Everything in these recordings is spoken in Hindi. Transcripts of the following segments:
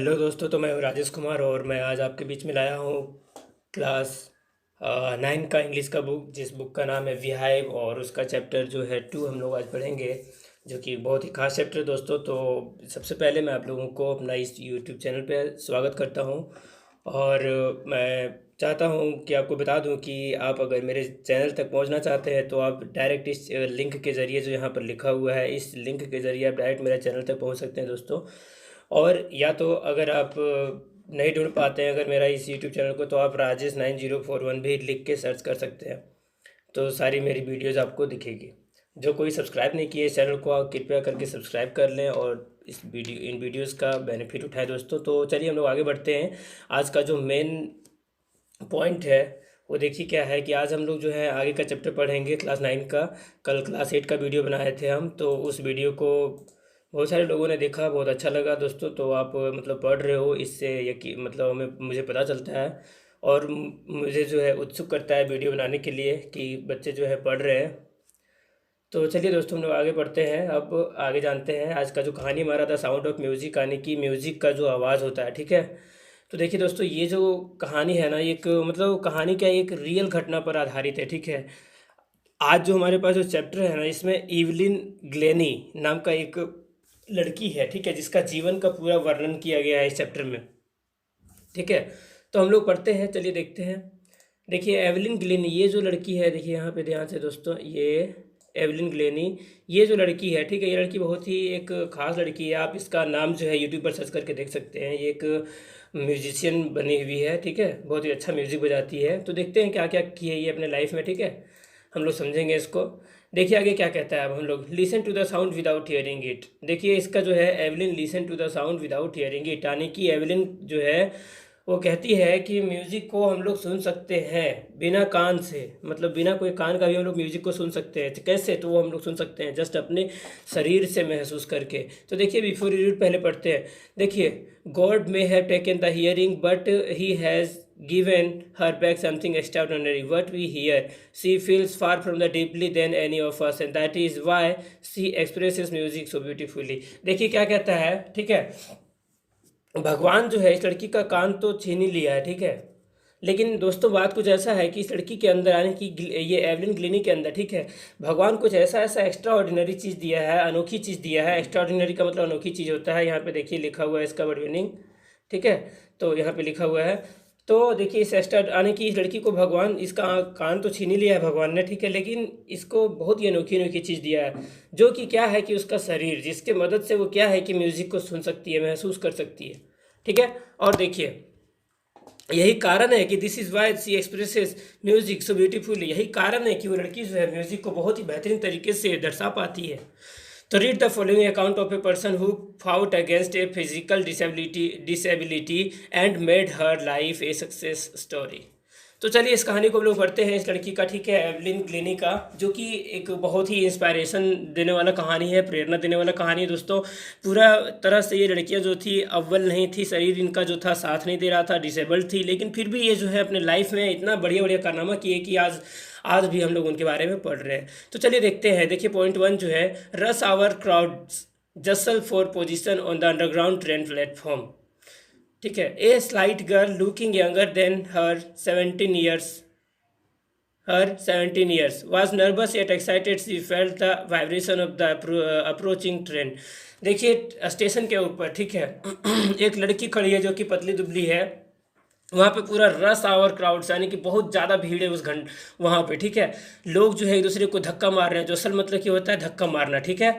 हेलो दोस्तों, तो मैं हूँ राजेश कुमार और मैं आज आपके बीच में लाया हूँ क्लास 9 का इंग्लिश का बुक, जिस बुक का नाम है वी हाइव और उसका चैप्टर जो है 2 हम लोग आज पढ़ेंगे, जो कि बहुत ही खास चैप्टर है दोस्तों। तो सबसे पहले मैं आप लोगों को अपना इस यूट्यूब चैनल पे स्वागत करता हूँ और मैं चाहता हूँ कि आपको बता दूँ कि आप अगर मेरे चैनल तक पहुँचना चाहते हैं तो आप डायरेक्ट इस लिंक के ज़रिए जो यहाँ पर लिखा हुआ है, इस लिंक के ज़रिए आप डायरेक्ट मेरे चैनल तक पहुँच सकते हैं दोस्तों। और या तो अगर आप नहीं ढूंढ पाते हैं अगर मेरा इस यूट्यूब चैनल को, तो आप राजेश 9041 भी लिख के सर्च कर सकते हैं, तो सारी मेरी वीडियोज़ आपको दिखेगी। जो कोई सब्सक्राइब नहीं किए इस चैनल को, आप कृपया करके सब्सक्राइब कर लें और इन वीडियोज़ का बेनिफिट उठाएं दोस्तों। तो चलिए हम लोग आगे बढ़ते हैं। आज का जो मेन पॉइंट है वो देखिए क्या है कि आज हम लोग जो है आगे का चैप्टर पढ़ेंगे क्लास 9 का। कल क्लास 8 का वीडियो बनाए थे हम, तो उस वीडियो को बहुत सारे लोगों ने देखा, बहुत अच्छा लगा दोस्तों। तो आप मतलब पढ़ रहे हो, इससे यकीन मतलब हमें मुझे पता चलता है और मुझे जो है उत्सुक करता है वीडियो बनाने के लिए कि बच्चे जो है पढ़ रहे हैं। तो चलिए दोस्तों हम लोग आगे बढ़ते हैं। अब आगे जानते हैं आज का जो कहानी हमारा था साउंड ऑफ म्यूज़िक, यानी कि म्यूज़िक का जो आवाज़ होता है, ठीक है। तो देखिए दोस्तों, ये जो कहानी है ना, एक मतलब कहानी क्या, एक रियल घटना पर आधारित है, ठीक है। आज जो हमारे पास जो चैप्टर है ना, इसमें इवलिन ग्लेनी नाम का एक लड़की है, ठीक है, जिसका जीवन का पूरा वर्णन किया गया है इस चैप्टर में, ठीक है। तो हम लोग पढ़ते हैं, चलिए देखते हैं। देखिए एवलिन ग्लेनी, ये जो लड़की है, देखिए यहाँ पे ध्यान से दोस्तों, ये एवलिन ग्लेनी, ये जो लड़की है, ठीक है, ये लड़की बहुत ही एक खास लड़की है। आप इसका नाम जो है यूट्यूब पर सर्च करके देख सकते हैं। ये एक म्यूजिशियन बनी हुई है, ठीक है, बहुत ही अच्छा म्यूज़िक बजाती है। तो देखते हैं क्या क्या की है ये अपने लाइफ में, ठीक है, हम लोग समझेंगे इसको। देखिए आगे क्या कहता है। अब हम लोग listen to the sound without hearing it. देखिए इसका जो है Evelyn listen to the sound without hearing it, यानी कि एवलिन जो है वो कहती है कि म्यूज़िक को हम लोग सुन सकते हैं बिना कान से, मतलब बिना कोई कान का भी हम लोग म्यूज़िक को सुन सकते हैं। तो कैसे, तो वो हम लोग सुन सकते हैं जस्ट अपने शरीर से महसूस करके। तो देखिए बिफोर रीड पहले पढ़ते हैं। देखिए, God may have taken the hearing but he has given her back something extraordinary. What we hear, she feels far from the deeply than any of us, and that is why she expresses music so beautifully. देखिए क्या कहता है, ठीक है। भगवान जो है इस लड़की का कान तो छीन ही लिया है, ठीक है, लेकिन दोस्तों बात कुछ ऐसा है कि इस लड़की के अंदर, यानी कि ये एवलिन ग्लिनी के अंदर, ठीक है, भगवान कुछ ऐसा ऐसा एक्स्ट्रा ऑर्डिनरी चीज़ दिया है, अनोखी चीज़ दिया है। एक्स्ट्रा ऑर्डिनरी का मतलब अनोखी चीज़ होता है। यहाँ पे देखिए लिखा हुआ है इसका वर्ड मीनिंग, ठीक है, तो यहाँ पे लिखा हुआ है। तो देखिए इस एक्स्ट्रा, यानी कि इस लड़की को भगवान, इसका कान तो छीन ही लिया है भगवान ने, ठीक है, लेकिन इसको बहुत ही अनोखी अनोखी चीज़ दिया है, जो कि क्या है कि उसका शरीर, जिसके मदद से वो क्या है कि म्यूज़िक को सुन सकती है, महसूस कर सकती है, ठीक है। और देखिए यही कारण है कि this is why she expresses music so beautifully. यही कारण है कि वो लड़की जो है म्यूजिक को बहुत ही बेहतरीन तरीके से दर्शा पाती है। तो read the following account of a person who fought against a physical disability and made her life a success story. तो चलिए इस कहानी को हम लोग पढ़ते हैं, इस लड़की का, ठीक है, एवलिन ग्लिनी का, जो कि एक बहुत ही इंस्पायरेशन देने वाला कहानी है, प्रेरणा देने वाला कहानी है दोस्तों। पूरा तरह से ये लड़कियां जो थी अव्वल नहीं थी, शरीर इनका जो था साथ नहीं दे रहा था, डिसेबल्ड थी, लेकिन फिर भी ये जो है अपने लाइफ में इतना बढ़िया बढ़िया कारनामा किए कि आज आज भी हम लोग उनके बारे में पढ़ रहे हैं। तो चलिए देखते हैं। देखिए पॉइंट 1 जो है, rush hour crowds jostle for position on the underground train platform, ठीक है। A slight girl looking younger than her 17 years was nervous yet excited. She felt the vibration of the approaching train. देखिए स्टेशन के ऊपर, ठीक है, एक लड़की खड़ी है जो कि पतली दुबली है। वहाँ पे पूरा रस आवर क्राउड्स, यानी कि बहुत ज़्यादा भीड़ है उस घंट वहाँ पे, ठीक है। लोग जो है एक दूसरे को धक्का मार रहे हैं, जो असल मतलब क्या होता है धक्का मारना, ठीक है।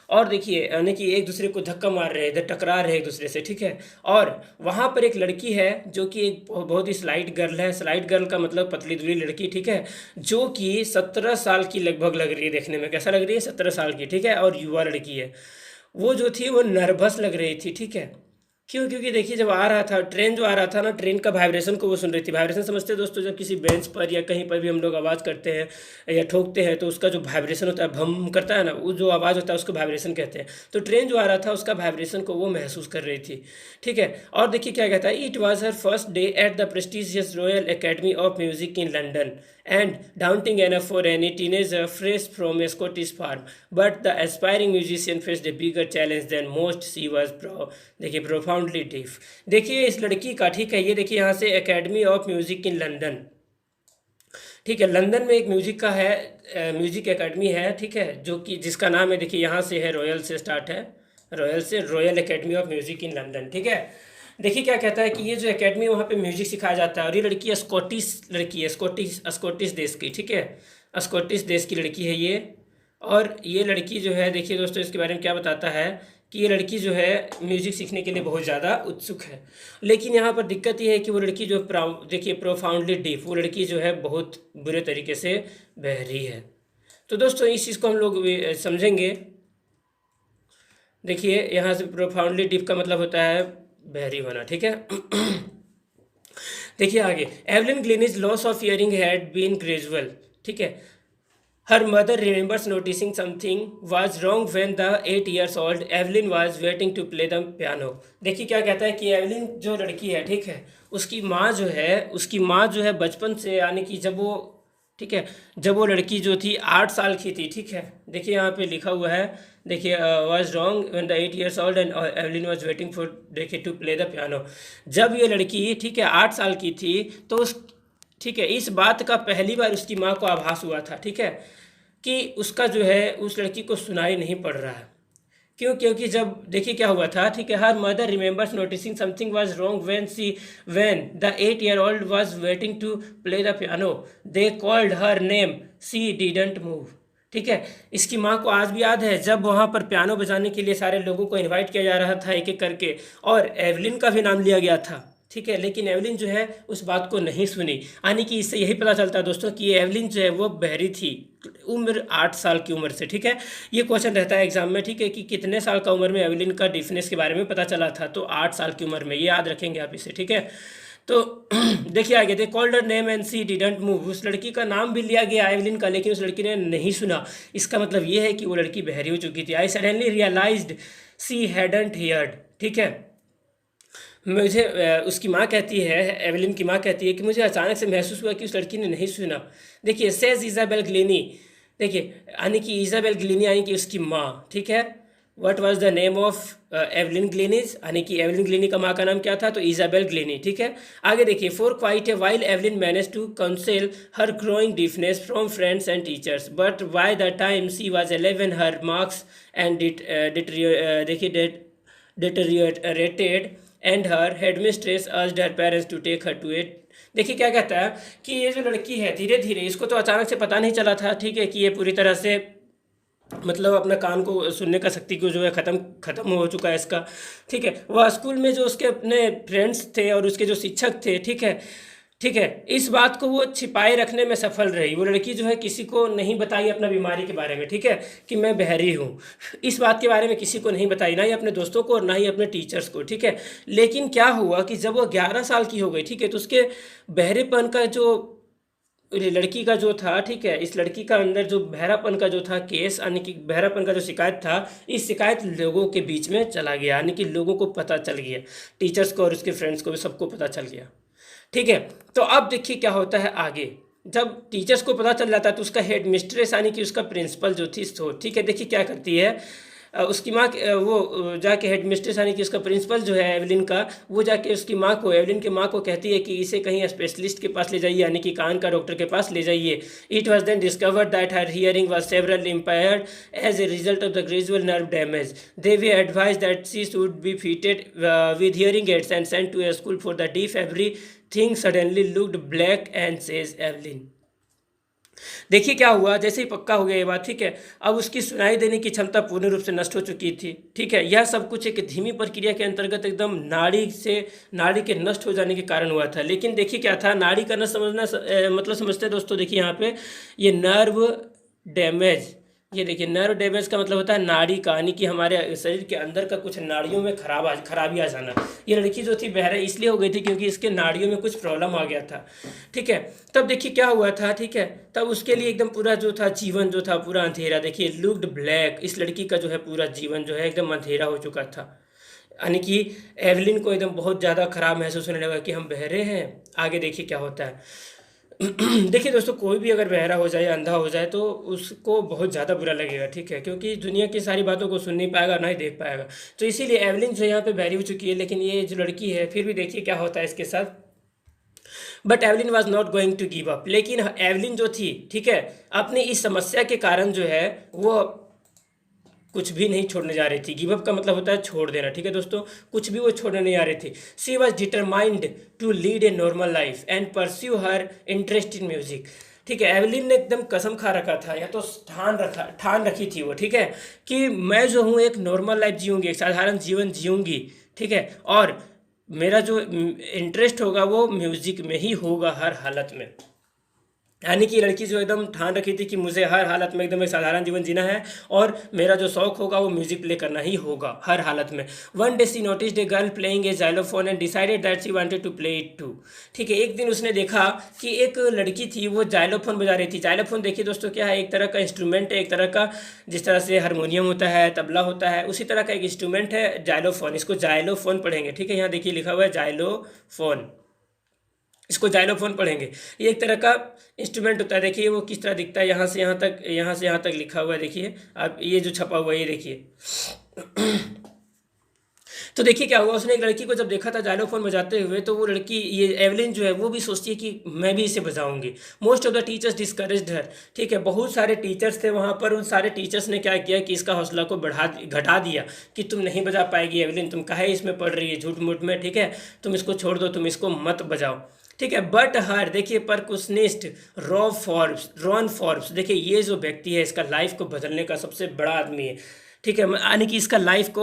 और देखिए यानी कि एक दूसरे को धक्का मार रहे हैं, इधर टकरा रहे हैं एक दूसरे से, ठीक है। और वहाँ पर एक लड़की है जो कि एक बहुत ही स्लाइट गर्ल है। स्लाइट गर्ल का मतलब पतली दुबली लड़की, ठीक है, जो कि 17 साल की लगभग लग रही है। देखने में कैसा लग रही है, 17 साल की, ठीक है, और युवा लड़की है। वो जो थी वो नर्वस लग रही थी, ठीक है। क्यों? क्योंकि देखिए जब आ रहा था ट्रेन, जो आ रहा था ना, ट्रेन का वाइब्रेशन को वो सुन रही थी। वाइब्रेशन समझते हैं दोस्तों, जब किसी बेंच पर या कहीं पर भी हम लोग आवाज़ करते हैं या ठोकते हैं तो उसका जो वाइब्रेशन होता है, भम करता है ना, वो जो आवाज़ होता है उसको वाइब्रेशन कहते हैं। तो ट्रेन जो आ रहा था उसका वाइब्रेशन को वो महसूस कर रही थी, ठीक है। और देखिए क्या कहता है, it was her first day at the prestigious royal Academy of music in London and daunting enough for any teenager fresh from a Scottish farm. But the aspiring musician faced a bigger challenge than most. She was देखिए profoundly प्रोफाउंडली डीफ। देखिए इस लड़की का, ठीक है, ये देखिए यहाँ से academy of music in London, ठीक है, लंदन में एक म्यूजिक का है, म्यूजिक एकेडमी है, ठीक है, जो कि जिसका नाम है, देखिए यहाँ से है, रॉयल से स्टार्ट है, रॉयल से, royal Academy of music in London, ठीक है। देखिए क्या कहता है कि ये जो एकेडमी है वहाँ पे म्यूजिक सिखाया जाता है, और ये लड़की स्कॉटिश लड़की है, स्कॉटिश स्कॉटिश देश की, ठीक है, स्कॉटिश देश की लड़की है ये। और ये लड़की जो है, देखिए दोस्तों इसके बारे में क्या बताता है कि ये लड़की जो है म्यूज़िक सीखने के लिए बहुत ज़्यादा उत्सुक है, लेकिन यहाँ पर दिक्कत ये है कि वो लड़की जो देखिए प्रोफाउंडली डीप, वो लड़की जो है बहुत बुरे तरीके से बहरी है। तो दोस्तों इस चीज़ को हम लोग समझेंगे। देखिए यहाँ से प्रोफाउंडली डीप का मतलब होता है बहरी होना, ठीक है। देखिए आगे, Evelyn Glennie loss of hearing had been gradual, ठीक है। Her mother remembers noticing something was wrong when the 8 years old Evelyn was waiting to play the piano। देखिए क्या कहता है कि एवलिन जो लड़की है, ठीक है, उसकी माँ जो है बचपन से, यानी कि जब वो, ठीक है, जब वो लड़की जो थी 8 साल की थी, ठीक है, देखिए यहाँ पे लिखा हुआ है, देखिए was wrong when the 8 years old and Evelyn was waiting for, देखिए, to play the piano। जब ये लड़की, ठीक है, 8 साल की थी तो उस, ठीक है, इस बात का पहली बार उसकी माँ को आभास हुआ था, ठीक है, कि उसका जो है उस लड़की को सुनाई नहीं पड़ रहा है। क्यों? क्योंकि जब, देखिए क्या हुआ था, ठीक है, her mother remembers noticing something was wrong when the 8-year-old was waiting to play the piano, they called her name, she didn't move, ठीक है। इसकी माँ को आज भी याद है जब वहाँ पर पियानो बजाने के लिए सारे लोगों को इनवाइट किया जा रहा था एक एक करके, और एवलिन का भी नाम लिया गया था, ठीक है, लेकिन एवलिन जो है उस बात को नहीं सुनी। यानी कि इससे यही पता चलता है दोस्तों कि एवलिन जो है वो बहरी थी, उम्र 8 साल की उम्र से, ठीक है। ये क्वेश्चन रहता है एग्जाम में, ठीक है, कि कितने साल का उम्र में एवलिन का डिफनेस के बारे में पता चला था, तो 8 साल की उम्र में, ये याद रखेंगे आप इसे, ठीक है। तो देखिए आगे, दे called her name and C didn't move, उस लड़की का नाम भी लिया गया एवलिन का, लेकिन उस लड़की ने नहीं सुना। इसका मतलब ये है कि वो लड़की बहरी हो चुकी थी। I suddenly realised she hadn't heard, ठीक है, मुझे उसकी माँ कहती है, एवलिन की माँ कहती है कि मुझे अचानक से महसूस हुआ कि उस लड़की ने नहीं सुना। देखिए सेज इजाबेल ग्लिनी, देखिए यानी कि इजाबेल ग्लिनी यानी कि उसकी माँ, ठीक है। What was the name of Evelyn Glennie, यानी कि एवलिन ग्लिनी का माँ का नाम क्या था, तो इजाबेल ग्लिनी, ठीक है। आगे देखिए, for quite a while Evelyn manage to council her growing deafness from friends and teachers, but by the time she was 11 her marks and deteriorated and her headmistress asked her parents to take her to it। देखिए क्या कहता है कि ये जो लड़की है धीरे धीरे, इसको तो अचानक से पता नहीं चला था, ठीक है, कि ये पूरी तरह से मतलब अपना कान को सुनने का शक्ति को जो है ख़त्म हो चुका है इसका, ठीक है। वह स्कूल में जो उसके अपने फ्रेंड्स थे और उसके जो शिक्षक थे, ठीक है, ठीक है, इस बात को वो छिपाए रखने में सफल रही। वो लड़की जो है किसी को नहीं बताई अपना बीमारी के बारे में, ठीक है, कि मैं बहरी हूँ, इस बात के बारे में किसी को नहीं बताई, ना ही अपने दोस्तों को और ना ही अपने टीचर्स को, ठीक है। लेकिन क्या हुआ कि जब वो 11 साल की हो गई, ठीक है, तो उसके बहरेपन का जो लड़की का जो था, ठीक है, इस लड़की का अंदर जो बहरापन का जो था केस, यानी कि बहरापन का जो शिकायत था, इस शिकायत लोगों के बीच में चला गया, यानी कि लोगों को पता चल गया, टीचर्स को और उसके फ्रेंड्स को भी सबको पता चल गया, ठीक है। तो अब देखिए क्या होता है आगे, जब टीचर्स को पता चल जाता है तो उसका हेड मिस्ट्रेस यानी कि उसका प्रिंसिपल जो थी, तो ठीक है, देखिए क्या करती है, उसकी माँ वो जाके हेड मिस्ट्रेस यानी कि उसका प्रिंसिपल जो है एवलिन का, वो जाके उसकी माँ को, एवलिन की माँ को कहती है कि इसे कहीं स्पेशलिस्ट के पास ले जाइए, यानी कि कान का डॉक्टर के पास ले जाइए। It was then discovered that her hearing was severely impaired as a result of the gradual nerve damage. They were advise that she should be fitted with hearing aids and sent to a school for the deaf. Everything suddenly looked black and says Evelyn. देखिए क्या हुआ, जैसे ही पक्का हो गया ये बात, ठीक है, अब उसकी सुनाई देने की क्षमता पूर्ण रूप से नष्ट हो चुकी थी, ठीक है। यह सब कुछ एक धीमी प्रक्रिया के अंतर्गत एकदम नाड़ी के नष्ट हो जाने के कारण हुआ था। लेकिन देखिए क्या था, नाड़ी का नष्ट समझना मतलब समझते हैं दोस्तों, देखिए यहाँ पे ये नर्व डैमेज, ये देखिए नर्व डैमेज का मतलब होता है नाड़ी का, यानी कि हमारे शरीर के अंदर का कुछ नाड़ियों में खराबी आ जाना। ये लड़की जो थी बहरा इसलिए हो गई थी क्योंकि इसके नाड़ियों में कुछ प्रॉब्लम आ गया था, ठीक है। तब देखिए क्या हुआ था, ठीक है, तब उसके लिए एकदम पूरा जो था जीवन जो था पूरा अंधेरा। देखिए लुक्ड ब्लैक, इस लड़की का जो है पूरा जीवन जो है एकदम अंधेरा हो चुका था, यानी कि एवलिन को एकदम बहुत ज़्यादा खराब महसूस होने लगा कि हम बहरे हैं। आगे देखिए क्या होता है, देखिए दोस्तों, कोई भी अगर बहरा हो जाए या अंधा हो जाए तो उसको बहुत ज़्यादा बुरा लगेगा, ठीक है, क्योंकि दुनिया की सारी बातों को सुन नहीं पाएगा, ना ही देख पाएगा। तो इसीलिए एवलिन जो यहाँ पे बहरी हो चुकी है, लेकिन ये जो लड़की है फिर भी देखिए क्या होता है इसके साथ। But Evelyn was not going to give up, लेकिन एवलिन जो थी, ठीक है, अपनी इस समस्या के कारण जो है वो कुछ भी नहीं छोड़ने जा रही थी। गिव अप का मतलब होता है छोड़ देना, ठीक है दोस्तों, कुछ भी वो छोड़ने नहीं आ रही थी। She was determined to lead a normal life and pursue her interest in music. ठीक है, एवलिन ने एकदम कसम खा रखा था, या तो ठान रखी थी वो, ठीक है, कि मैं जो हूँ एक नॉर्मल लाइफ जीऊँगी, एक साधारण जीवन जीऊँगी, ठीक है, और मेरा जो इंटरेस्ट होगा वो म्यूज़िक में ही होगा हर हालत में। यानी कि लड़की जो एकदम ठान रखी थी कि मुझे हर हालत में एकदम एक साधारण जीवन जीना है और मेरा जो शौक होगा वो म्यूजिक प्ले करना ही होगा हर हालत में। One day she noticed a girl playing a xylophone and decided that she wanted to play it too. ठीक है, एक दिन उसने देखा कि एक लड़की थी वो जाइलोफोन बजा रही थी। जाइलोफोन देखिए दोस्तों क्या है, एक तरह का इंस्ट्रूमेंट है, एक तरह का, जिस तरह से हारमोनियम होता है, तबला होता है, उसी तरह का एक इंस्ट्रूमेंट है जाइलोफोन। इसको जाइलोफोन पढ़ेंगे, ठीक है, यहाँ देखिए लिखा हुआ है जाइलोफोन, इसको जाइलोफोन पढ़ेंगे। ये एक तरह का इंस्ट्रूमेंट होता है, देखिए वो किस तरह दिखता है, यहाँ से यहाँ तक, यहाँ से यहाँ तक लिखा हुआ है, देखिए आप ये जो छपा हुआ है ये देखिए। तो देखिए क्या हुआ, उसने एक लड़की को जब देखा था जाइलोफोन बजाते हुए, तो वो लड़की, ये एवलिन जो है वो भी सोचती है कि मैं भी इसे बजाऊंगी। Most of the teachers discouraged her. ठीक है, बहुत सारे टीचर्स थे वहाँ पर, उन सारे टीचर्स ने क्या किया कि इसका हौसला को घटा दिया कि तुम नहीं बजा पाएगी एवलिन, तुम काहे इसमें पढ़ रही है झूठ मूठ में, ठीक है, तुम इसको छोड़ दो, तुम इसको मत बजाओ। ठीक है, बट हर देखिए परकुशनिस्ट रॉन फॉर्ब्स, देखिए ये जो व्यक्ति है इसका लाइफ को बदलने का सबसे बड़ा आदमी है। ठीक है, यानी कि इसका लाइफ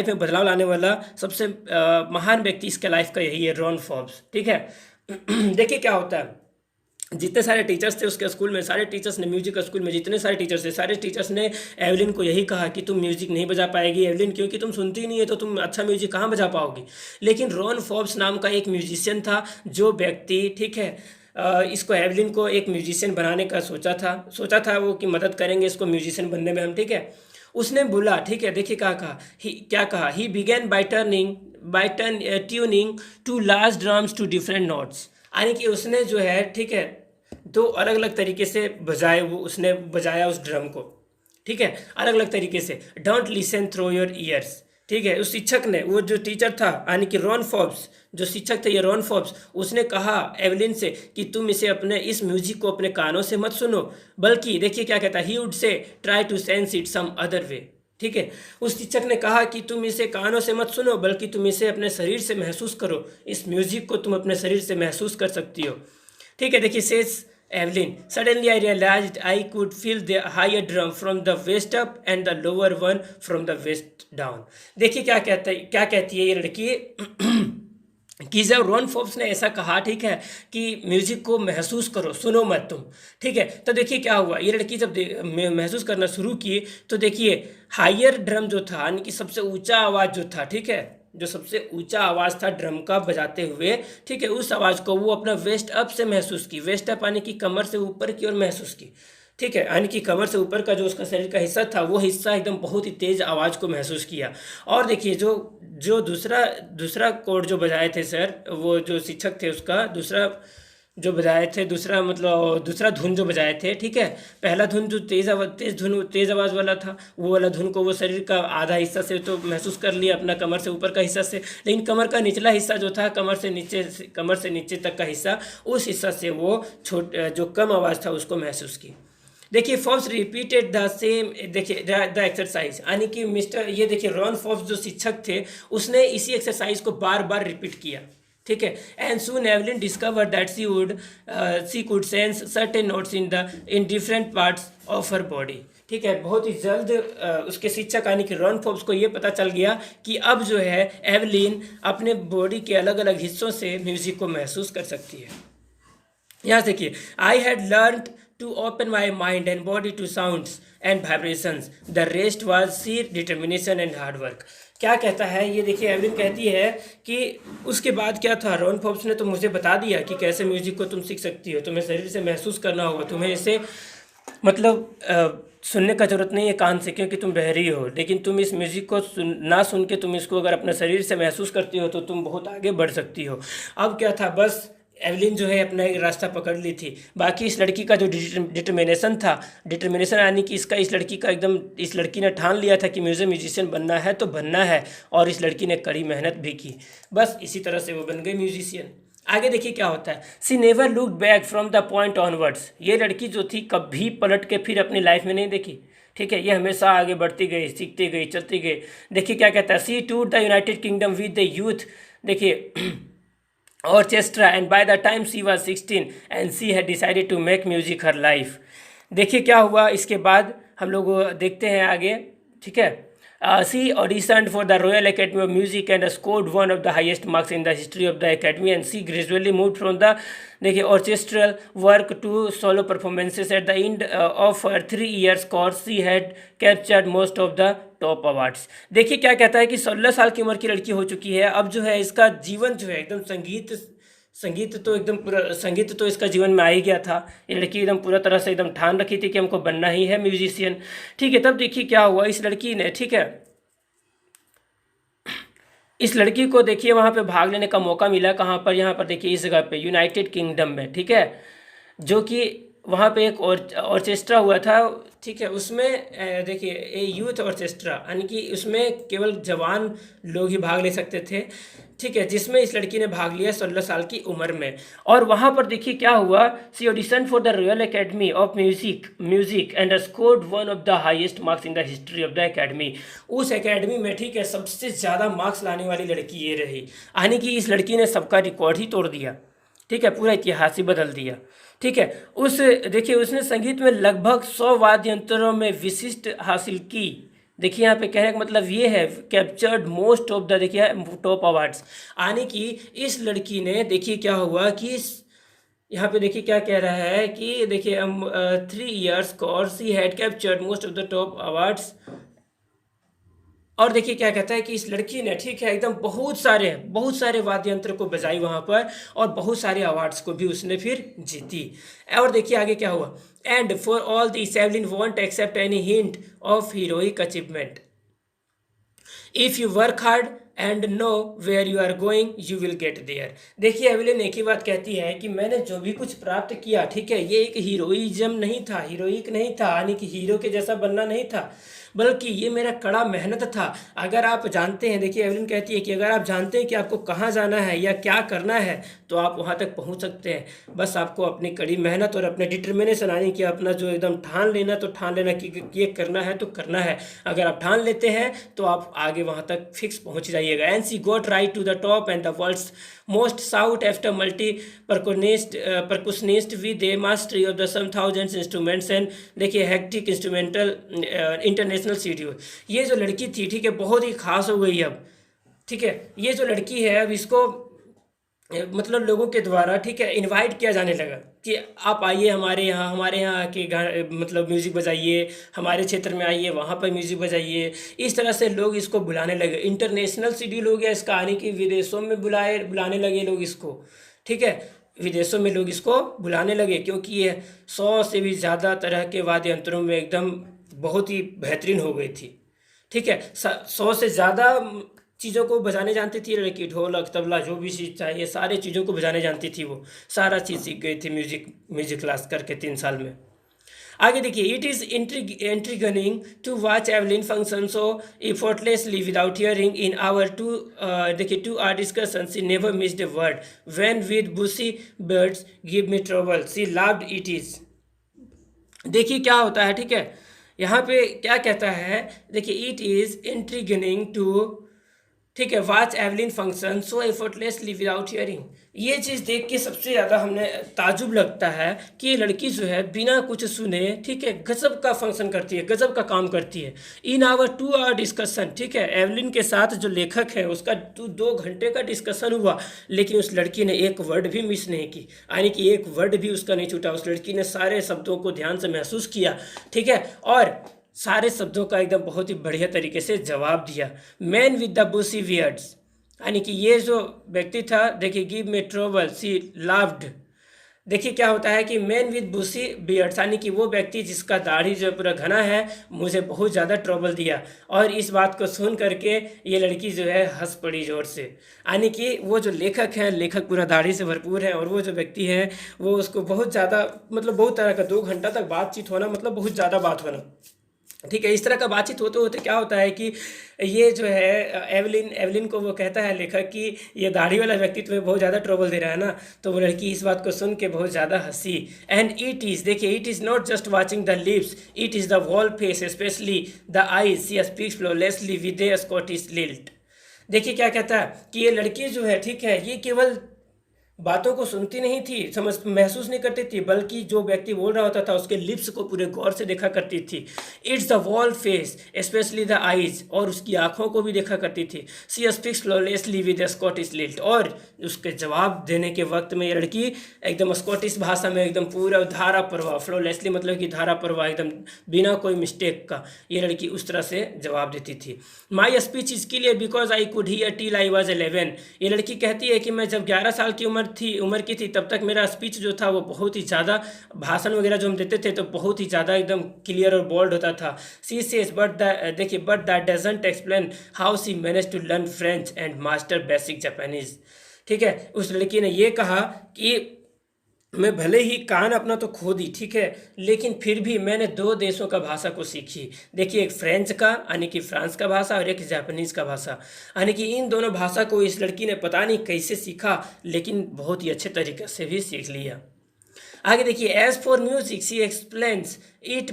में बदलाव लाने वाला सबसे महान व्यक्ति इसका लाइफ का यही है, रॉन फॉर्ब्स। ठीक है, देखिए क्या होता है, जितने सारे टीचर्स थे उसके स्कूल में, सारे टीचर्स ने, म्यूजिक स्कूल में जितने सारे टीचर्स थे, सारे टीचर्स ने एवलिन को यही कहा कि तुम म्यूजिक नहीं बजा पाएगी एवलिन, क्योंकि तुम सुनती नहीं है तो तुम अच्छा म्यूजिक कहाँ बजा पाओगी। लेकिन रॉन फॉर्ब्स नाम का एक म्यूजिशियन था, जो व्यक्ति, ठीक है, इसको एवलिन को एक म्यूजिशियन बनाने का सोचा था वो कि मदद करेंगे इसको म्यूजिशियन बनने में हम, ठीक है। उसने बोला, ठीक है, देखिए क्या कहा, he began by tuning two large drums to different notes. यानी कि उसने जो है, ठीक है, दो अलग अलग तरीके से उसने बजाया उस ड्रम को, ठीक है, अलग अलग तरीके से। Don't listen through your ears. ठीक है, उस शिक्षक ने, वो जो टीचर था यानी कि रॉन फॉर्ब्स, जो शिक्षक थे ये रॉन फॉर्ब्स, उसने कहा एवलिन से कि तुम इस म्यूजिक को अपने कानों से मत सुनो, बल्कि देखिए क्या कहता है, he would say try to sense it some other way. ठीक है, उस शिक्षक ने कहा कि तुम इसे कानों से मत सुनो, बल्कि तुम इसे अपने शरीर से महसूस करो, इस म्यूजिक को तुम अपने शरीर से महसूस कर सकती हो। ठीक है, देखिए says Evelyn, suddenly I realized I could feel the higher drum from the waist up and the lower one from the waist down। देखिए क्या कहती है ये लड़की कि जब रॉन फोर्ब्स ने ऐसा कहा, ठीक है, कि म्यूजिक को महसूस करो, सुनो मत तुम, ठीक है, तो देखिए क्या हुआ, ये लड़की जब महसूस करना शुरू की तो देखिए हायर ड्रम जो था, यानी कि सबसे ऊंचा आवाज़ जो था, ठीक है, जो सबसे ऊंचा आवाज़ था ड्रम का बजाते हुए, ठीक है, उस आवाज़ को वो अपना वेस्ट अप से महसूस की। वेस्ट अप यानी कि कमर से ऊपर की ओर महसूस की। ठीक है, यानी कि कमर से ऊपर का जो उसका शरीर का हिस्सा था, वो हिस्सा एकदम बहुत ही तेज़ आवाज़ को महसूस किया। और देखिए जो दूसरा कोड जो बजाए थे सर, वो जो शिक्षक थे उसका दूसरा जो बजाए थे, दूसरा धुन जो बजाए थे, ठीक है, पहला धुन जो तेज़ आवाज़ वाला था, वो वाला धुन को वो शरीर का आधा हिस्सा से तो महसूस कर लिया, अपना कमर से ऊपर का हिस्सा से, लेकिन कमर का निचला हिस्सा जो था, कमर से नीचे तक का हिस्सा, उस हिस्सा से वो जो कम आवाज़ था उसको महसूस की। देखिए फोर्ब्स रिपीटेड द सेम, देखिए द एक्सरसाइज, यानी कि ये देखिए रॉन फोर्ब्स जो शिक्षक थे उसने इसी एक्सरसाइज को बार बार रिपीट किया। ठीक है, and soon Evelyn discover that she could sense certain notes in different parts of her body. ठीक है, बहुत ही जल्द उसके शिक्षक यानी कि रॉन फोर्ब्स को ये पता चल गया कि अब जो है एवलिन अपने बॉडी के अलग अलग हिस्सों से म्यूजिक को महसूस कर सकती है। यहाँ देखिए, I had learn to open my mind and body to sounds and vibrations. The rest was sheer determination and hard work। क्या कहता है ये देखिए, एवलिन कहती है कि उसके बाद क्या था, रॉन फोर्ब्स ने तो मुझे बता दिया कि कैसे म्यूजिक को तुम सीख सकती हो, तुम्हें शरीर से महसूस करना होगा, तुम्हें इसे सुनने का जरूरत नहीं है कान से, क्योंकि तुम बहरी हो, लेकिन तुम इस म्यूजिक को ना सुन के तुम इसको अगर अपने शरीर से महसूस करती हो तो तुम बहुत आगे बढ़ सकती हो। अब क्या था, बस एवलिन जो है अपना एक रास्ता पकड़ ली थी। बाकी इस लड़की का जो डिटर्मिनेशन था, डिटर्मिनेशन यानी कि इसका, इस लड़की का एकदम, इस लड़की ने ठान लिया था कि मुझे म्यूजिशियन बनना है तो बनना है, और इस लड़की ने कड़ी मेहनत भी की। बस इसी तरह से वो बन गई म्यूजिशियन। आगे देखिए क्या होता है। She never look back from the point onwards. ये लड़की जो थी कभी पलट के फिर अपनी लाइफ में नहीं देखी, ठीक है। ये हमेशा आगे बढ़ती गई, सीखती गई, चलती गई। देखिए क्या कहता है। She tour the United Kingdom with the youth, देखिए orchestra, and by the time she was 16 and she had decided to make music her life। देखिए क्या हुआ इसके बाद, हम लोग देखते हैं आगे, ठीक है। she auditioned for the Royal Academy of Music and scored one of the highest marks in the history of the academy, and she gradually moved from the, देखिए, orchestral work to solo performances। At the end of her 3 years course she had captured most of the top awards. देखिए क्या कहता है कि 16 साल की उम्र की लड़की हो चुकी है। अब जो है इसका जीवन जो है एकदम संगीत तो एकदम पूरा, संगीत तो इसका जीवन में आ ही गया था। ये लड़की एकदम पूरा तरह से एकदम ठान रखी थी कि हमको बनना ही है म्यूजिशियन, ठीक है। तब देखिए क्या हुआ इस लड़की ने, ठीक है, इस लड़की को देखिए वहाँ पे भाग लेने का मौका मिला। कहाँ पर, यहाँ पर देखिए इस जगह पे, यूनाइटेड किंगडम में, ठीक है, जो कि वहाँ पे एक ऑर्केस्ट्रा हुआ था, ठीक है। उसमें देखिए ए यूथ ऑर्केस्ट्रा, यानी कि उसमें केवल जवान लोग ही भाग ले सकते थे, ठीक है, जिसमें इस लड़की ने भाग लिया 16 साल की उम्र में। और वहाँ पर देखिए क्या हुआ। She audition for the Royal Academy of Music and scored one of the highest marks in the history of the academy. उस एकेडमी में, ठीक है, सबसे ज़्यादा मार्क्स लाने वाली लड़की ये रही, यानी कि इस लड़की ने सबका रिकॉर्ड ही तोड़ दिया, ठीक है, पूरा इतिहास ही बदल दिया, ठीक है। देखिए उसने संगीत में लगभग 100 वाद्य यंत्रों में विशिष्ट हासिल की। देखिए यहाँ पे कहने का मतलब ये है, कैप्चर्ड मोस्ट ऑफ द, देखिए, टॉप अवार्ड्स, यानी कि इस लड़की ने, देखिए क्या हुआ कि यहाँ पे देखिए क्या कह रहा है कि देखिए 3 years course he had captured most of the top awards. और देखिए क्या कहता है कि इस लड़की ने, ठीक है, एकदम बहुत सारे वाद्य यंत्र को बजाई वहाँ पर, और बहुत सारे अवार्ड्स को भी उसने फिर जीती। और देखिए आगे क्या हुआ। And for all this Evelyn won't accept any hint of heroic achievement. If you work hard and know where you are going you will get there. देखिए एवलिन एक ही बात कहती है कि मैंने जो भी कुछ प्राप्त किया, ठीक है, ये एक हीरोइज्म नहीं था, हीरोइक नहीं था, यानी कि हीरो के जैसा बनना नहीं था, बल्कि ये मेरा कड़ा मेहनत था। अगर आप जानते हैं, देखिए एवलिन कहती है कि अगर आप जानते हैं कि आपको कहाँ जाना है या क्या करना है तो आप वहाँ तक पहुँच सकते हैं। बस आपको अपनी कड़ी मेहनत और अपने डिटर्मिनेशन, यानी कि अपना जो एकदम ठान लेना, तो ठान लेना कि ये करना है तो करना है। अगर आप ठान लेते हैं तो आप आगे वहाँ तक फिक्स पहुँच जाइएगा। And she got right to the top and the world's most sought after multi percussionist with a mastery of the some thousands instruments and देखिए हेक्टिक इंस्ट्रूमेंटल इंटरनेशनल सीडियो। ये जो लड़की थी, ठीक है, बहुत ही खास हो गई अब, ठीक है। ये जो लड़की है अब इसको मतलब लोगों के द्वारा, ठीक है, इनवाइट किया जाने लगा कि आप आइए हमारे यहाँ आके मतलब म्यूज़िक बजाइए, हमारे क्षेत्र में आइए, वहाँ पर म्यूज़िक बजाइए। इस तरह से लोग इसको बुलाने लगे। इंटरनेशनल शेड्यूल हो गया इसका, यानी कि विदेशों में बुलाने लगे लोग इसको, ठीक है, विदेशों में लोग इसको बुलाने लगे, क्योंकि ये 100 से भी ज़्यादा तरह के वाद्य यंत्रों में एकदम बहुत ही बेहतरीन हो गई थी, ठीक है। 100 से ज़्यादा चीज़ों को बजाने जानती थी लड़की, ढोलक, तबला, जो भी चीज़ चाहिए सारे चीज़ों को बजाने जानती थी। वो सारा चीज़ सीख गई थी म्यूजिक क्लास करके 3 साल में। आगे देखिए, it is intriguing to watch Evelyn function so effortlessly without hearing in our देखिए 2 hour discussion she never missed a word when with bushy birds give me trouble she loved it is. देखिए क्या होता है, ठीक है, यहाँ पे क्या कहता है, देखिए इट इज़ इंट्रिगनिंग टू, ठीक है, watch Evelyn function so effortlessly without hearing. ये चीज़ देख के सबसे ज़्यादा हमने ताजुब लगता है कि ये लड़की जो है बिना कुछ सुने, ठीक है, गजब का फंक्शन करती है, गजब का काम करती है। इन आवर 2 hour डिस्कशन, ठीक है, एवलिन के साथ जो लेखक है उसका 2 घंटे का डिस्कशन हुआ, लेकिन उस लड़की ने एक वर्ड भी मिस नहीं की, यानी कि एक वर्ड भी उसका नहीं छूटा। उस लड़की ने सारे शब्दों को ध्यान से महसूस किया, ठीक है, और सारे शब्दों का एकदम बहुत ही बढ़िया तरीके से जवाब दिया। Man with the bushy beards, यानी कि ये जो व्यक्ति था, देखिए give me trouble she loved, देखिए क्या होता है कि मैन विद बुशी बियर्ड्स यानी कि वो व्यक्ति जिसका दाढ़ी जो पूरा घना है मुझे बहुत ज़्यादा ट्रबल दिया। और इस बात को सुन करके ये लड़की जो है हंस पड़ी जोर से। यानी कि वो जो लेखक है, लेखक पूरा दाढ़ी से भरपूर है और वो जो व्यक्ति है वो उसको बहुत ज़्यादा मतलब बहुत तरह का 2 घंटा तक बातचीत होना मतलब बहुत ज़्यादा बात होना। ठीक है, इस तरह का बातचीत होते होते क्या होता है कि ये जो है एवलिन को वो कहता है लेखक कि ये दाढ़ी वाला व्यक्ति तुम्हें बहुत ज़्यादा ट्रबल दे रहा है ना। तो वो लड़की इस बात को सुन के बहुत ज़्यादा हंसी। एंड इट इज़, देखिए, it is not just watching the lips, it is the wall face specially the eyes, she speaks flawlessly with a Scottish lilt. देखिए क्या कहता है कि ये लड़की जो है, ठीक है, ये केवल बातों को सुनती नहीं थी, समझ महसूस नहीं करती थी, बल्कि जो व्यक्ति बोल रहा होता था उसके लिप्स को पूरे गौर से देखा करती थी। It's the wall face specially the eyes, और उसकी आंखों को भी देखा करती थी। सी speaks flawlessly with Scottish lilt, और उसके जवाब देने के वक्त में ये लड़की एकदम स्कॉटिश भाषा में एकदम पूरा धारा प्रवाह, फ्लोलेसली मतलब कि धारा प्रवाह, एकदम बिना कोई मिस्टेक का ये लड़की उस तरह से जवाब देती थी। My speech is clear because I could hear till I was 11। ये लड़की कहती है कि मैं जब 11 साल की उम्र की थी तब तक मेरा स्पीच जो था वो बहुत ही ज़्यादा, भाषण वगैरह जो हम देते थे तो बहुत ही ज़्यादा एकदम क्लियर और बोल्ड होता था। She says but that doesn't explain how she manage to learn French and master basic Japanese. ठीक है, उस लड़की ने ये कहा कि मैं भले ही कान अपना तो खो दी, ठीक है, लेकिन फिर भी मैंने 2 देशों का भाषा को सीखी। देखिए, एक फ्रेंच का यानी कि फ्रांस का भाषा और एक जापानीज़ का भाषा, यानी कि इन दोनों भाषा को इस लड़की ने पता नहीं कैसे सीखा, लेकिन बहुत ही अच्छे तरीके से भी सीख लिया। आगे देखिए, as for music she explains it,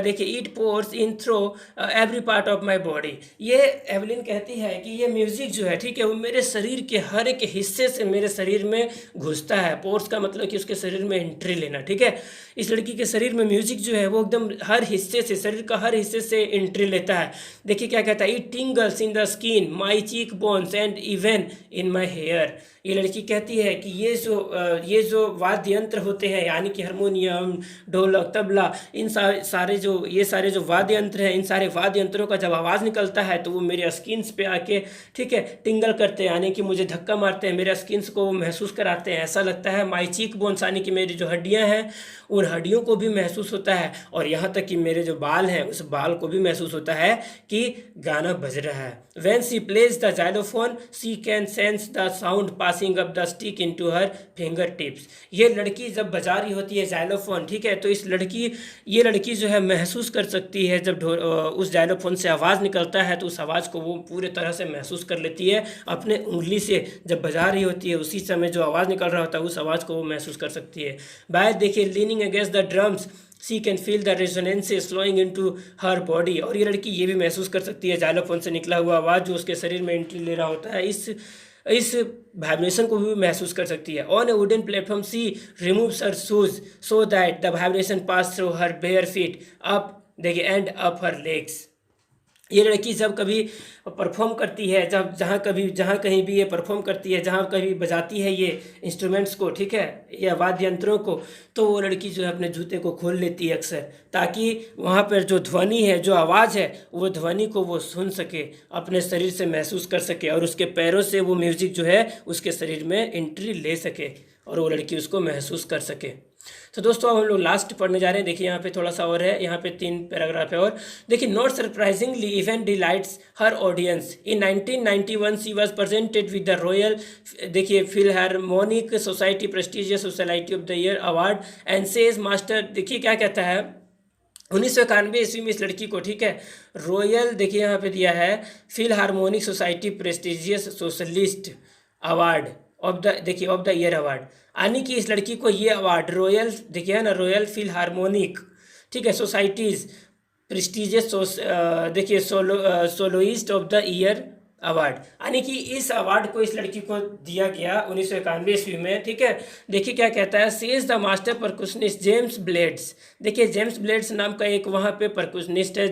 देखिए, it pours in through every part of my body. ये एवलिन कहती है कि ये म्यूजिक जो है, ठीक है, वो मेरे शरीर के हर एक हिस्से से मेरे शरीर में घुसता है। पोर्स का मतलब कि उसके शरीर में एंट्री लेना। ठीक है, इस लड़की के शरीर में म्यूजिक जो है वो एकदम हर हिस्से से, शरीर का हर हिस्से से एंट्री लेता है। देखिए क्या कहता है, it tingles in the skin, my cheek bones and even in my hair. ये लड़की कहती है कि ये जो वाद्य यंत्र होते हैं, यानी कि हारमोनियम, ढोलक, तबला, इन सारे जो वाद्य यंत्र हैं, इन सारे वाद्य यंत्रों का जब आवाज़ निकलता है तो वो मेरे स्किन्स पे आके, ठीक है, टिंगल करते हैं, यानी कि मुझे धक्का मारते हैं, मेरे स्किन्स को वो महसूस कराते हैं। ऐसा लगता है माई चीक बोन्स, यानी कि मेरी जो हड्डियां हैं उन हड्डियों को भी महसूस होता है, और यहाँ तक कि मेरे जो बाल हैं उस बाल को भी महसूस होता है कि गाना बज रहा है। When she plays the xylophone, she can sense the sound passing up the stick into her fingertips। ये लड़की जब बजा रही होती है जाइलोफोन, ठीक है, तो ये लड़की जो है महसूस कर सकती है, जब उस जाइलोफोन से आवाज़ निकलता है तो उस आवाज़ को वो पूरे तरह से महसूस कर लेती है अपने उंगली से। जब बजा रही होती है उसी समय जो आवाज़ निकल रहा होता है उस आवाज़ को वो महसूस कर सकती है। बाय देखिए, leaning against the drums she can feel the resonances flowing into her body. और ये लड़की ये भी महसूस कर सकती है जाइलोफोन से निकला हुआ आवाज़ जो उसके शरीर में एंट्री ले रहा होता है, इस वाइब्रेशन को भी महसूस कर सकती है। On a wooden platform she removes her shoes so that the vibration pass through her bare feet up, देखिए, एंड अप हर लेग्स। ये लड़की जब कभी परफॉर्म करती है, जहाँ कहीं भी ये परफॉर्म करती है, जहाँ कभी बजाती है ये इंस्ट्रूमेंट्स को, ठीक है, या वाद्य यंत्रों को, तो वो लड़की जो है अपने जूते को खोल लेती है अक्सर, ताकि वहाँ पर जो ध्वनि है, जो आवाज़ है, वो ध्वनि को वो सुन सके, अपने शरीर से महसूस कर सके, और उसके पैरों से वो म्यूज़िक जो है उसके शरीर में एंट्री ले सके और वो लड़की उसको महसूस कर सके। तो दोस्तों अब हम लोग लास्ट पढ़ने जा रहे हैं। देखिए यहाँ पे थोड़ा सा और है, यहाँ पे 3 पैराग्राफ है और देखिए, not surprisingly event delights her audience. In 1991 she was presented with the royal, देखिए, philharmonic society prestigious society of the year award and says master. देखिए क्या कहता है, 1991 ईस्वी में इस लड़की को, ठीक है, रॉयल, देखिए यहाँ पे दिया है, Philharmonic society prestigious socialist award of the, देखिए, ऑफ द ईयर अवार्ड, यानी कि इस लड़की को ये अवार्ड रॉयल, देखिए है ना, रॉयल फिलहार्मोनिक, ठीक है, सोसाइटीज़ प्रेस्टिजियस देखिए soloist of the year award, यानी कि इस अवार्ड को इस लड़की को दिया गया 1991 ईस्वी में। ठीक है, देखिए क्या कहता है, says the master percussionist James Blades. देखिए, जेम्स ब्लेड्स नाम का एक वहाँ पे परकुशनिस्ट है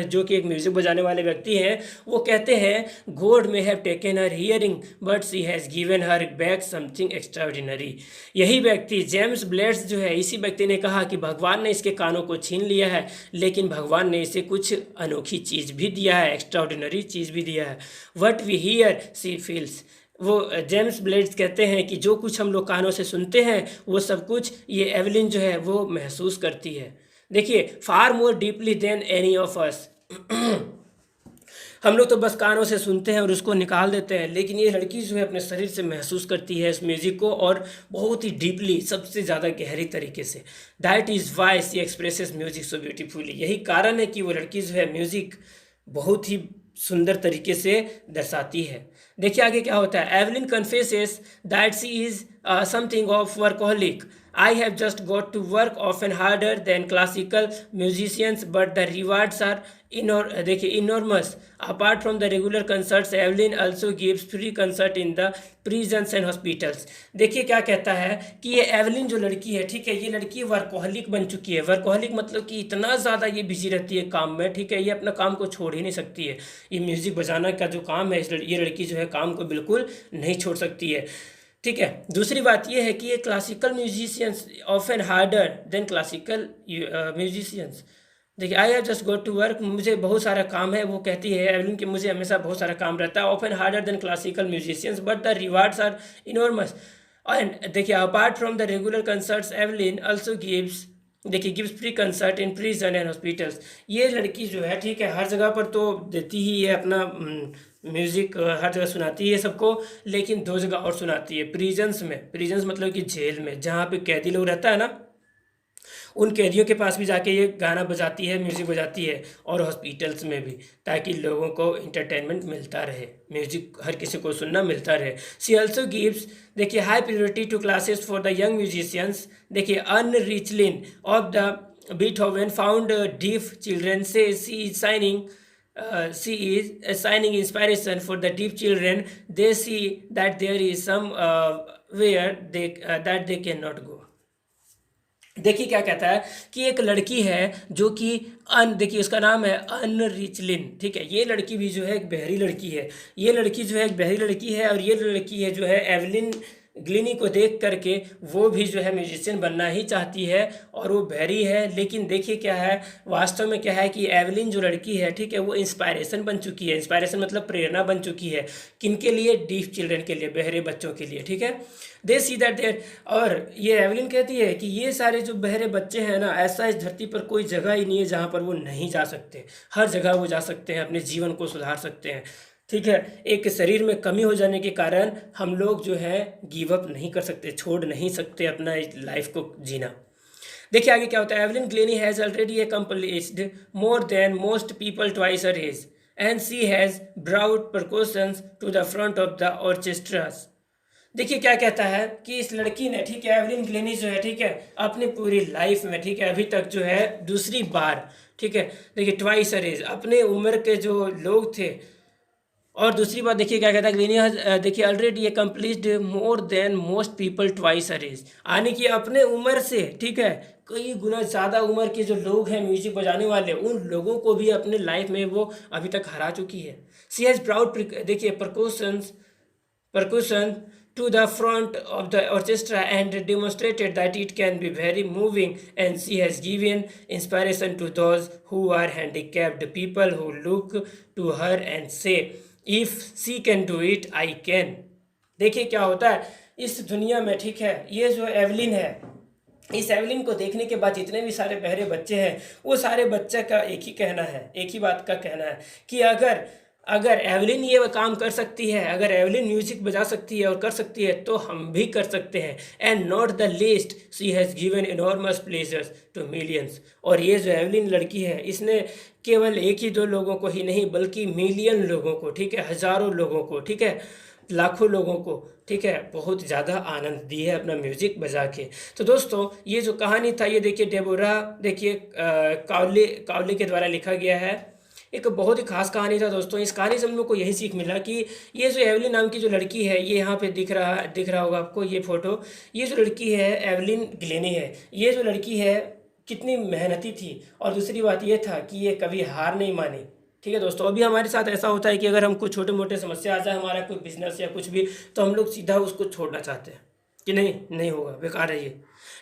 जो कि एक म्यूजिक बजाने वाले व्यक्ति हैं। वो कहते हैं, God may have taken her hearing but she has given her back something extraordinary. यही व्यक्ति जेम्स ब्लेड्स जो है, इसी व्यक्ति ने कहा कि भगवान ने इसके कानों को छीन लिया है, लेकिन भगवान ने इसे कुछ अनोखी चीज़ भी दिया है, एक्स्ट्राऑर्डिनरी चीज़ भी दिया है। What we hear she feels, वो जेम्स ब्लेड्स कहते हैं कि जो कुछ हम लोग कानों से सुनते हैं वो सब कुछ ये एवलिन जो है वो महसूस करती है। देखिए, far more deeply than any of us. हम लोग तो बस कानों से सुनते हैं और उसको निकाल देते हैं, लेकिन ये लड़की जो है अपने शरीर से महसूस करती है इस म्यूज़िक को, और बहुत ही डीपली, सबसे ज़्यादा गहरी तरीके से। That is why she expresses music so beautifully. यही कारण है कि वो लड़की जो है म्यूज़िक बहुत ही सुंदर तरीके से दर्शाती है। देखिए आगे क्या होता है। Evelyn confesses that she is something of workaholic. I have just got to work often harder than classical musicians, but the rewards are देखिए enormous. Apart from the regular concerts, Evelyn also gives free concert in the prisons and hospitals. देखिए क्या कहता है कि ये एवलिन जो लड़की है, ठीक है, ये लड़की वर्कोहलिक बन चुकी है। वर्कोहलिक मतलब कि इतना ज़्यादा ये बिजी रहती है काम में, ठीक है, ये अपना काम को छोड़ ही नहीं सकती है। ये म्यूज़िक बजाना का जो काम है, ये लड़की जो है काम को बिल्कुल नहीं छोड़ सकती है, ठीक है। दूसरी बात यह है कि ये classical musicians often harder than classical musicians. देखिए, I have just got to work, मुझे बहुत सारा काम है, वो कहती है एवलिन कि मुझे हमेशा बहुत सारा काम रहता है। Often harder than classical musicians but the rewards are enormous. And देखिए, apart from the regular concerts Evelyn also gives, देखिए, gives free concert in prison and hospitals. ये लड़की जो है, ठीक है, हर जगह पर तो देती ही है अपना म्यूज़िक, हर जगह सुनाती है सबको, लेकिन दो जगह और सुनाती है। प्रिजन्स में, प्रिजन्स मतलब कि जेल में, जहाँ पे कैदी लोग रहता है ना, उन कैदियों के पास भी जाके ये गाना बजाती है, म्यूज़िक बजाती है, और हॉस्पिटल्स में भी, ताकि लोगों को इंटरटेनमेंट मिलता रहे, म्यूज़िक हर किसी को सुनना मिलता रहे। सी ऑल्सो गिव्स, देखिए, high priority to classes for the young musicians. देखिए, Ann Richlin of the Beethoven found deaf children, say she is assigning inspiration for the deaf children. They see that there is some where that they cannot go. देखिए क्या कहता है कि एक लड़की है जो कि देखिए उसका नाम है अन रिचलिन, ठीक है। ये लड़की भी जो है एक बहरी लड़की है। ये लड़की जो है एक बहरी लड़की है, और ये लड़की है जो है एवलिन ग्लिनी को देख करके वो भी जो है म्यूजिशियन बनना ही चाहती है, और वो बहरी है। लेकिन देखिए क्या है, वास्तव में क्या है कि एवलिन जो लड़की है, ठीक है, वो इंस्पायरेशन बन चुकी है। इंस्पायरेशन मतलब प्रेरणा बन चुकी है। किनके लिए? डीफ चिल्ड्रन के लिए, बहरे बच्चों के लिए, ठीक है। दे सी दैट देयर, और ये एवलिन कहती है कि ये सारे जो बहरे बच्चे हैं ना, ऐसा इस धरती पर कोई जगह ही नहीं है जहाँ पर वो नहीं जा सकते। हर जगह वो जा सकते हैं, अपने जीवन को सुधार सकते हैं, ठीक है। एक शरीर में कमी हो जाने के कारण हम लोग जो है गिव अप नहीं कर सकते, छोड़ नहीं सकते अपना लाइफ को जीना। देखिए आगे क्या होता है। Evelyn Glennie has already accomplished more than most people twice her age, and she has brought percussions to the front of the orchestras। देखिए क्या कहता है कि इस लड़की ने, ठीक है, एवलिन ग्लेनी जो है, ठीक है, अपनी पूरी लाइफ में, ठीक है, अभी तक जो है दूसरी बार, ठीक है, देखिए ट्वाइस her age, अपने उम्र के जो लोग थे, और दूसरी बात देखिए क्या कहता है ग्लेनी, देखिए ऑलरेडी अकम्प्लिश्ड मोर than most people twice her age, यानी कि अपने उम्र से, ठीक है, कई गुना ज़्यादा उम्र के जो लोग हैं म्यूजिक बजाने वाले, उन लोगों को भी अपने लाइफ में वो अभी तक हरा चुकी है। सी हैज़ प्राउड, देखिए, percussion to the front of the orchestra and demonstrated that it can be very moving, and she has given inspiration to those who are handicapped, people who look to her and say if she can do it I can। देखिए क्या होता है इस दुनिया में, ठीक है, ये जो एवलिन है, इस एवलिन को देखने के बाद जितने भी सारे बहरे बच्चे हैं, वो सारे बच्चे का एक ही कहना है, एक ही बात का कहना है कि अगर एवलिन ये काम कर सकती है, अगर एवलिन म्यूजिक बजा सकती है और कर सकती है, तो हम भी कर सकते हैं। And not the least she has given enormous pleasures to millions. और ये जो एवलिन लड़की है, इसने केवल एक ही दो लोगों को ही नहीं, बल्कि मिलियन लोगों को, ठीक है, हज़ारों लोगों को, ठीक है, लाखों लोगों को, ठीक है, बहुत ज़्यादा आनंद दी है अपना म्यूज़िक बजा के। तो दोस्तों, ये जो कहानी था, ये देखिए डेबोरा, देखिए कावले के द्वारा लिखा गया है। एक बहुत ही खास कहानी था दोस्तों। इस कहानी से हम लोग को यही सीख मिला कि ये जो एवलिन नाम की जो लड़की है, ये यहाँ पे दिख रहा होगा आपको ये फ़ोटो, ये जो लड़की है एवलिन ग्लेनी है। ये जो लड़की है कितनी मेहनती थी, और दूसरी बात ये था कि ये कभी हार नहीं मानी, ठीक है दोस्तों। अभी हमारे साथ ऐसा होता है कि अगर हमको छोटे मोटे समस्या आ जाए, हमारा कोई बिजनेस या कुछ भी, तो हम लोग सीधा उसको छोड़ना चाहते हैं कि नहीं होगा, बेकार है ये,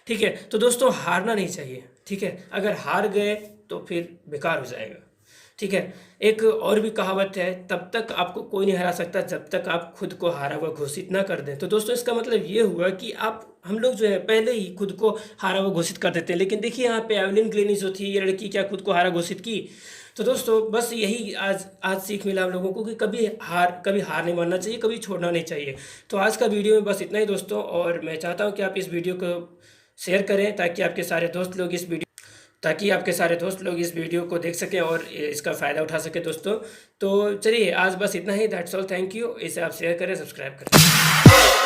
ठीक है। तो दोस्तों, हारना नहीं चाहिए, ठीक है। अगर हार गए तो फिर बेकार हो जाएगा, ठीक है। एक और भी कहावत है, तब तक आपको कोई नहीं हरा सकता जब तक आप खुद को हारा हुआ घोषित ना कर दें। तो दोस्तों इसका मतलब ये हुआ कि हम लोग जो है पहले ही खुद को हारा हुआ घोषित कर देते हैं। लेकिन देखिए यहाँ पे एवलिन ग्लेनी जो थी, ये लड़की क्या खुद को हारा घोषित की? तो दोस्तों बस यही आज आज सीख मिला हम लोगों को कि कभी हार नहीं मानना चाहिए, कभी छोड़ना नहीं चाहिए। तो आज का वीडियो में बस इतना ही दोस्तों, और मैं चाहता हूँ कि आप इस वीडियो को शेयर करें ताकि आपके सारे दोस्त लोग इस वीडियो को देख सकें और इसका फ़ायदा उठा सकें दोस्तों। तो चलिए आज बस इतना ही। That's all, thank you. इसे आप शेयर करें, सब्सक्राइब करें।